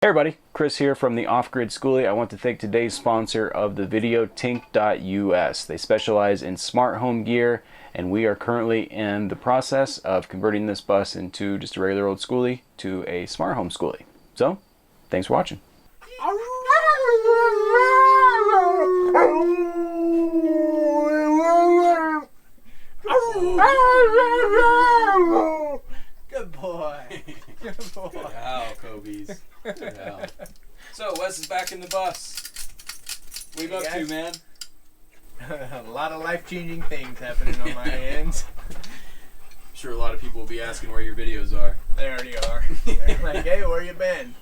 Hey everybody, Chris here from the Off-Grid Skoolie. I want to thank today's sponsor of the video, Tink.us. They specialize in smart home gear, and we are currently in the process of converting this bus into just a regular old Skoolie to a smart home Skoolie. So, thanks for watching. Good boy. Good boy. Good owl, Kobe's. Good owl. So, Wes is back in the bus. What are you up to, man? A lot of life-changing things happening on my hands. I'm sure a lot of people will be asking where your videos are. They already are. They're like, hey, where you been?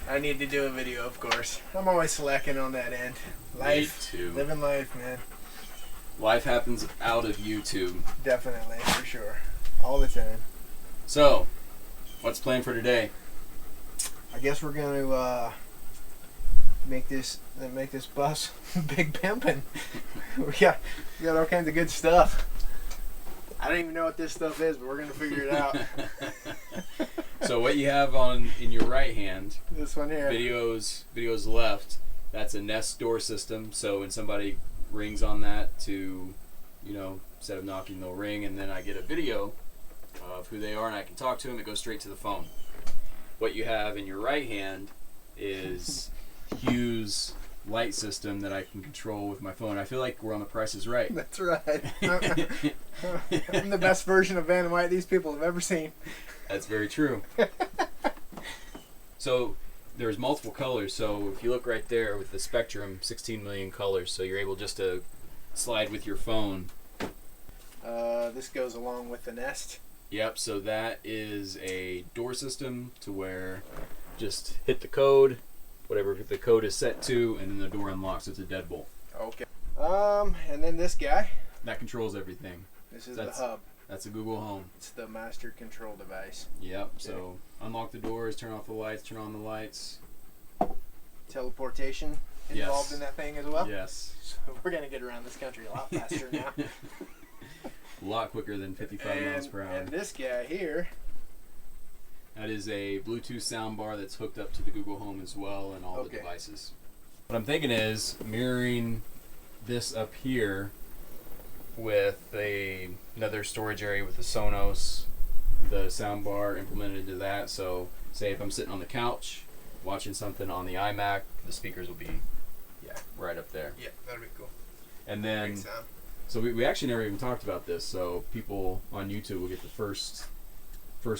I need to do a video, of course. I'm always slacking on that end. Life, Me too. living life, man. Life happens out of YouTube. Definitely, for sure. All the time. So, what's planned for today? I guess we're gonna make this bus big pimpin'. we got all kinds of good stuff. I don't even know what this stuff is, but we're gonna figure it out. So what you have in your right hand, This one here. videos left, that's a Nest door system. So when somebody rings on that to, instead of knocking, they'll ring, and then I get a video of who they are and I can talk to them. It goes straight to the phone. What you have in your right hand is Hue's light system that I can control with my phone. I feel like we're on The Price is Right. That's right. I'm the best version of Van and White these people have ever seen. That's very true. So there's multiple colors. So if you look right there with the spectrum, 16 million colors. So you're able just to slide with your phone. This goes along with the Nest. Yep, so that is a door system to where just hit the code, whatever the code is set to, and then the door unlocks. It's a deadbolt. Okay. And then this guy. That controls everything. This is the hub. That's a Google Home. It's the master control device. Yep, so unlock the doors, turn off the lights, turn on the lights. Teleportation involved in that thing as well. Yes. So we're gonna get around this country a lot faster now. A lot quicker than 55 miles per hour. And this guy here. That is a Bluetooth soundbar that's hooked up to the Google Home as well and all the devices. What I'm thinking is mirroring this up here with another storage area with the Sonos, the soundbar implemented into that. So say if I'm sitting on the couch watching something on the iMac, the speakers will be right up there. Yeah, that'd be cool. And then, so we actually never even talked about this, so people on YouTube will get the first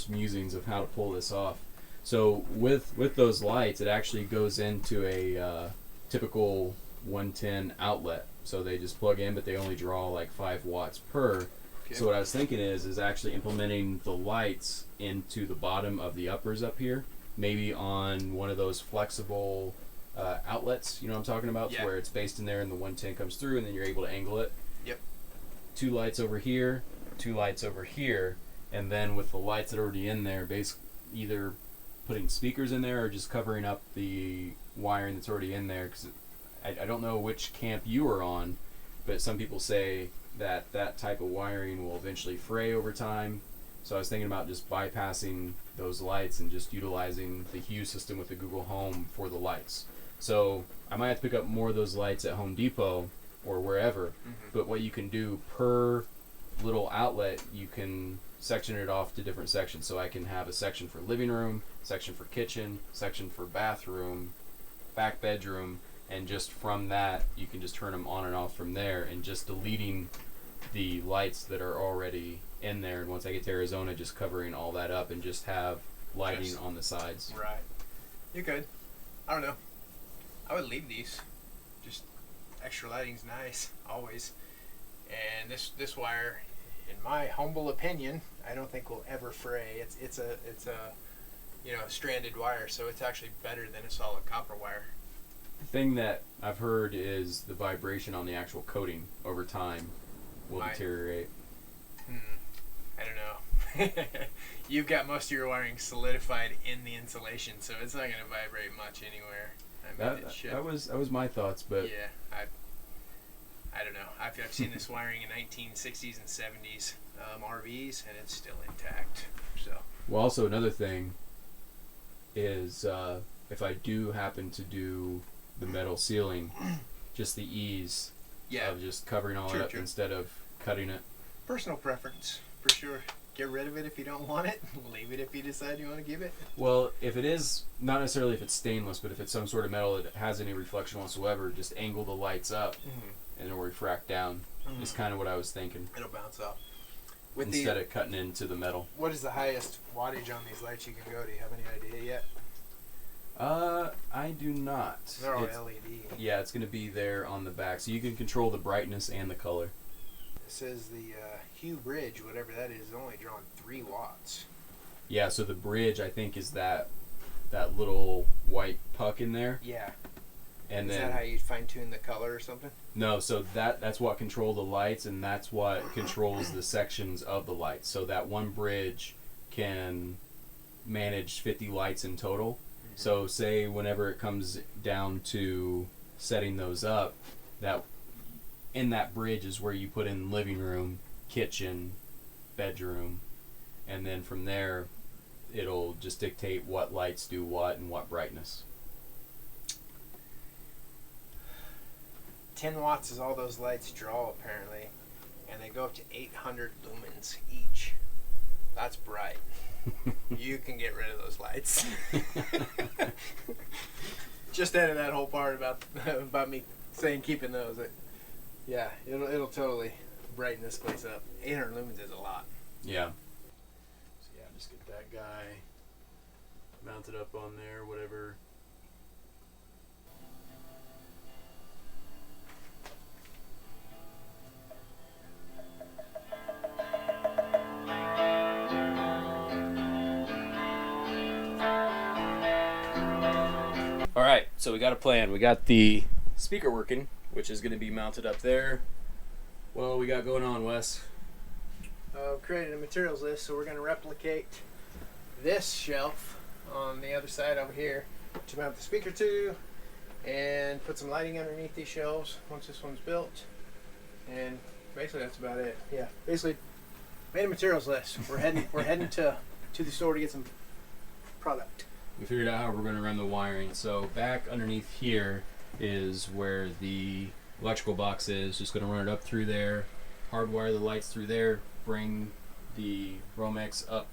musings of how to pull this off. So with those lights, it actually goes into a typical 110 outlet. So they just plug in, but they only draw like 5 watts per. Okay. So what I was thinking is actually implementing the lights into the bottom of the uppers up here, maybe on one of those flexible outlets, you know what I'm talking about, where it's based in there and the 110 comes through and then you're able to angle it. Yep. 2 lights over here, 2 lights over here, and then with the lights that are already in there, basically either putting speakers in there or just covering up the wiring that's already in there, because I don't know which camp you are on, but some people say that type of wiring will eventually fray over time. So I was thinking about just bypassing those lights and just utilizing the Hue system with the Google Home for the lights. So I might have to pick up more of those lights at Home Depot or wherever, but what you can do per little outlet, you can section it off to different sections. So I can have a section for living room, section for kitchen, section for bathroom, back bedroom, and just from that you can just turn them on and off from there, and just deleting the lights that are already in there, and once I get to Arizona, just covering all that up and just have lighting on the sides. Right. You could. I don't know. I would leave these. Just extra lighting's nice, always. And this wire, in my humble opinion, I don't think will ever fray. It's a stranded wire, so it's actually better than a solid copper wire. The thing that I've heard is the vibration on the actual coating over time will deteriorate. I don't know. You've got most of your wiring solidified in the insulation, so it's not going to vibrate much anywhere. I mean, that was my thoughts, but yeah, I don't know. I've seen this wiring in 1960s and 70s RVs, and it's still intact. So. Well, also another thing is if I do happen to do the metal ceiling, just the ease of just covering all it up instead of cutting it. Personal preference, for sure. Get rid of it if you don't want it. Leave it if you decide you want to keep it. Well, if it is, not necessarily if it's stainless, but if it's some sort of metal that has any reflection whatsoever, just angle the lights up and it'll refract down. Is kind of what I was thinking. It'll bounce up. Instead of cutting into the metal. What is the highest wattage on these lights you can go? Do you have any idea yet? I do not. They're all LED. Yeah, it's going to be there on the back. So you can control the brightness and the color. It says the PHue bridge, whatever that is only drawing 3 watts. Yeah, so the bridge, I think, is that little white puck in there. Yeah. And is then, that how you fine-tune the color or something? No, so that's what controls the lights, and that's what controls the sections of the lights. So that one bridge can manage 50 lights in total. So say whenever it comes down to setting those up, that in that bridge is where you put in living room, kitchen, bedroom, and then from there it'll just dictate what lights do what and what brightness. 10 watts is all those lights draw, apparently, and they go up to 800 lumens each. That's bright. You can get rid of those lights. Just added that whole part about me saying keeping those. Yeah, it'll totally brighten this place up. 800 lumens is a lot. Yeah. So yeah, just get that guy mounted up on there, whatever. Alright, so we got a plan. We got the speaker working, which is going to be mounted up there. What we got going on, Wes? Created a materials list, so we're going to replicate this shelf on the other side over here to mount the speaker to, and put some lighting underneath these shelves once this one's built. And basically that's about it. Yeah, basically made a materials list. We're heading to the store to get some product. We figured out how we're going to run the wiring. So back underneath here is where the electrical box is. Just going to run it up through there, hardwire the lights through there, bring the Romex up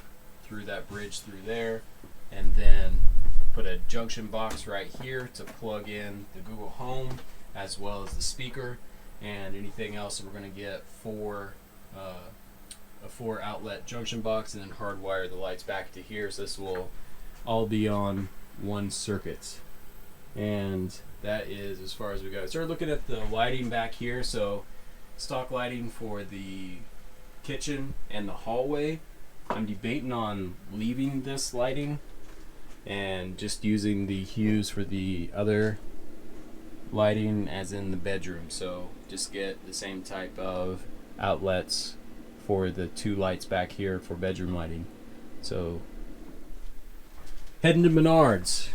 through that bridge through there, and then put a junction box right here to plug in the Google Home as well as the speaker and anything else. So we're going to get a 4 outlet junction box and then hardwire the lights back to here. So this will all be on one circuit, and that is as far as we go. Started looking at the lighting back here. So stock lighting for the kitchen and the hallway. I'm debating on leaving this lighting and just using the hues for the other lighting as in the bedroom. So just get the same type of outlets for the 2 lights back here for bedroom lighting. So heading to Menards.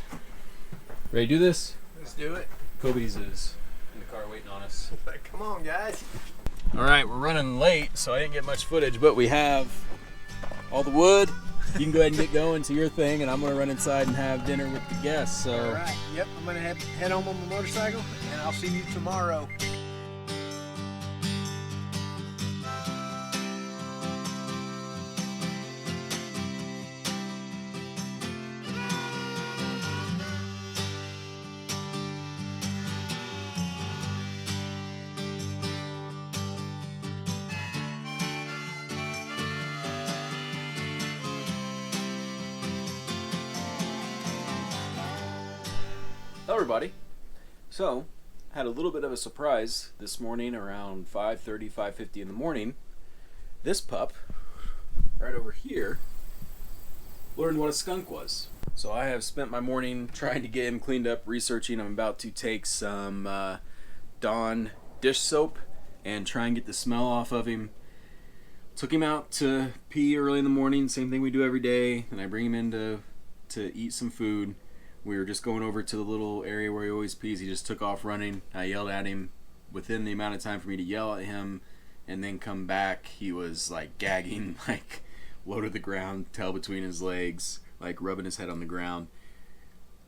Ready to do this? Let's do it. Kobe's is in the car waiting on us. Like, come on, guys. Alright, we're running late, so I didn't get much footage, but we have all the wood. You can go ahead and get going to your thing, and I'm going to run inside and have dinner with the guests. So. Alright, yep, I'm going to head home on my motorcycle, and I'll see you tomorrow. Hello everybody. So, had a little bit of a surprise this morning around 5:30, 5:50 in the morning. This pup, right over here, learned what a skunk was. So I have spent my morning trying to get him cleaned up, researching. I'm about to take some Dawn dish soap and try and get the smell off of him. Took him out to pee early in the morning, same thing we do every day, and I bring him in to eat some food. We were just going over to the little area where he always pees. He just took off running. I yelled at him within the amount of time for me to yell at him and then come back. He was like gagging, like low to the ground, tail between his legs, like rubbing his head on the ground.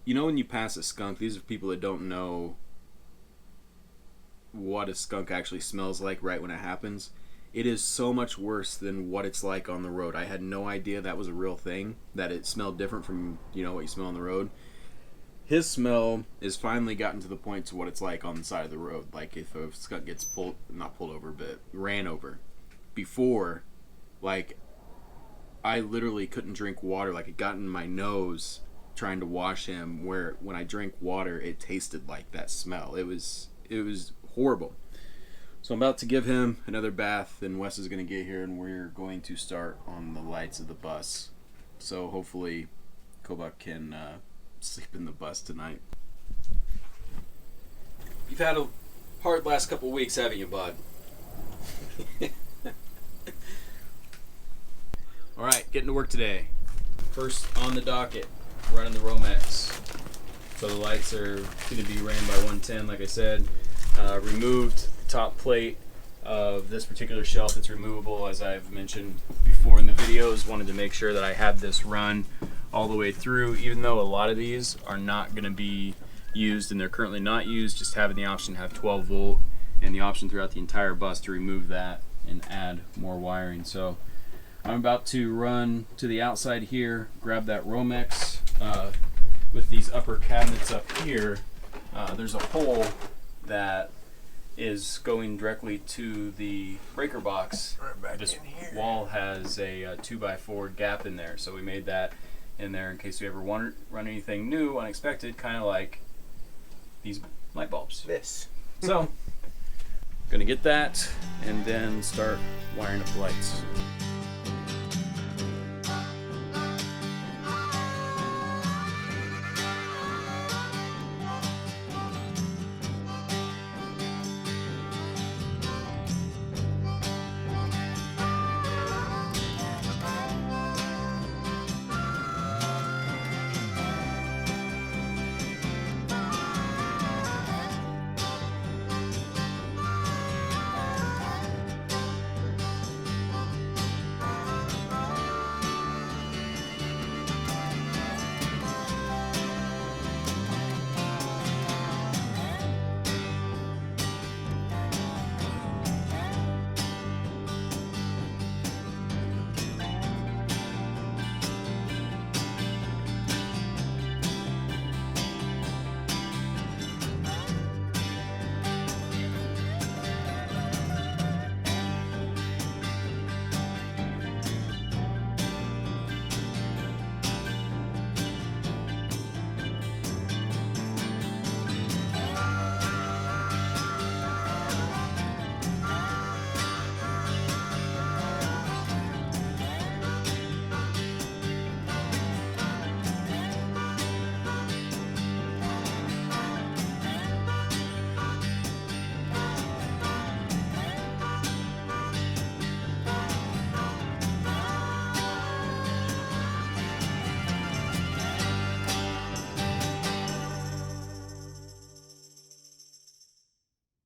you know when you pass a skunk, these are people that don't know what a skunk actually smells like right when it happens. It is so much worse than what it's like on the road. I had no idea that was a real thing, that it smelled different from, you know, what you smell on the road. His smell is finally gotten to the point to what it's like on the side of the road. Like if a skunk gets not pulled over, but ran over. Before, like, I literally couldn't drink water. Like, it got in my nose trying to wash him, where when I drank water, it tasted like that smell. It was horrible. So I'm about to give him another bath, and Wes is going to get here, and we're going to start on the lights of the bus. So hopefully Kobach can sleep in the bus tonight. You've had a hard last couple weeks, haven't you, bud? Alright, getting to work today. First on the docket, running the Romex. So the lights are going to be ran by 110, like I said. Removed top plate of this particular shelf. It's removable, as I've mentioned before in the videos. Wanted to make sure that I had this run all the way through, even though a lot of these are not going to be used and they're currently not used. Just having the option to have 12 volt and the option throughout the entire bus to remove that and add more wiring. So I'm about to run to the outside here, grab that Romex. With these upper cabinets up here, there's a hole that is going directly to the breaker box. This wall has a 2x4 gap in there, so we made that in there in case we ever want to run anything new, unexpected, kind of like these light bulbs. This. So, gonna get that and then start wiring up the lights.